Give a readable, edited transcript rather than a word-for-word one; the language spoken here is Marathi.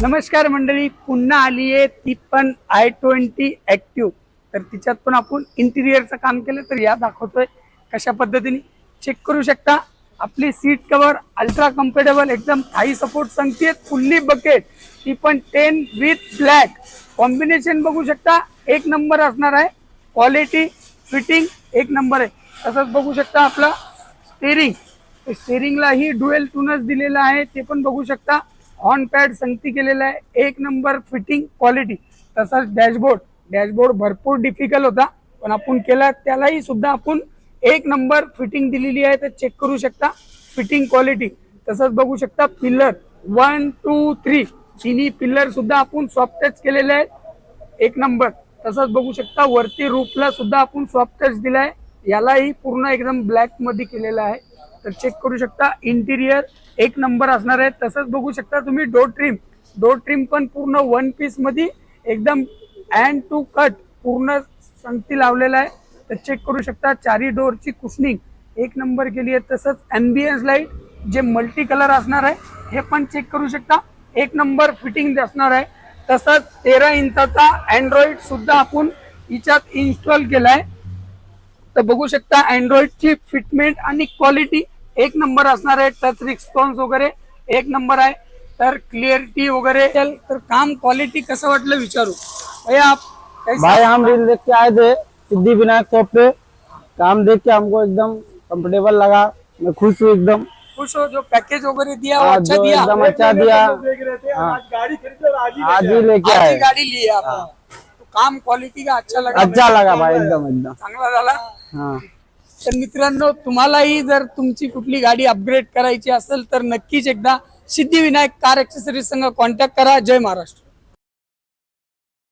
नमस्कार मंडळी, पुन्हा आली आहे ती पण i20 ऍक्टिव्ह। तर तिच्यात पण आपण इंटिरियरचं काम केलं तर या दाखवतोय कशा पद्धतीने चेक करू शकता। आपली सीट कव्हर अल्ट्रा कम्फर्टेबल, एकदम थाई सपोर्ट सांगते, फुल्ली बकेट, ती पण 10 विथ ब्लॅक कॉम्बिनेशन बघू शकता, एक नंबर असणार आहे। क्वालिटी फिटिंग एक नंबर आहे। तसंच बघू शकता आपला स्टेरिंगला ही डुएल टूनच दिलेला आहे, ते पण बघू शकता। ऑन पॅड संगती केलेला आहे, एक नंबर फिटिंग क्वालिटी। तसंच डॅशबोर्ड भरपूर डिफिकल्ट होता, पण आपण केला त्यालाही सुद्धा आपण एक नंबर फिटिंग दिलेली आहे। तर चेक करू शकता फिटिंग क्वालिटी। तसंच बघू शकता पिलर 1 2 3 तिन्ही पिलर सुद्धा आपण सॉफ्ट टच केलेले आहेत, एक नंबर। तसंच बघू शकता वरती रूफला सुद्धा आपण सॉफ्ट टच दिलाय, यालाही पूर्ण एकदम ब्लॅक मध्ये केलेला आहे। तर चेक करू शकता इंटिरियर एक नंबर असणार आहे। तसंच बघू शकता तुम्ही डोर ट्रिम पण पूर्ण वन पीस मध्ये एकदम हँड टू कट पूर्ण संगती लावलेला आहे। तर चेक करू शकता चारी डोरची कुशनिंग एक नंबर केली आहे। तसंच एम्बियन्स लाईट जे मल्टी कलर असणार आहे हे पण चेक करू शकता, एक नंबर फिटिंग असणार आहे। तसंच 13 इंचाचा अँड्रॉइड सुद्धा आपण हिच्यात इन्स्टॉल केलाय। तर बघू शकता अँड्रॉइडची फिटमेंट आणि क्वालिटी एक नंबर असणार आहे। टच रिस्पॉन्स वगैरे एक नंबर आहे। तर क्लियरिटी वगैरे तर काम क्वालिटी कसं वाटलं विचारू भैया आप भाई हम रील देख के आए थे सिद्धिविनायक शॉप पे। काम देख के हमको एकदम कंफर्टेबल लगा, मैं खुश हूँ एकदम। खुश हो? जो पैकेज वगैरह दिया वो हाँ, अच्छा जो दिया? एकदम अच्छा दिया। हाँ, आज गाड़ी खरीदे और आज ही लेके आज ही आए। गाड़ी ली है आपने? तो काम क्वालिटी का अच्छा लगा? अच्छा लगा भाई, एकदम एकदम। चांगला झाला। हाँ, तर मित्रांनो, तुम्हालाही जर तुमची कुठली गाडी अपग्रेड करायची असेल तर नक्कीच एकदा सिद्धिविनायक कार ॲक्सेसरीज संग कॉन्टॅक्ट करा। जय महाराष्ट्र।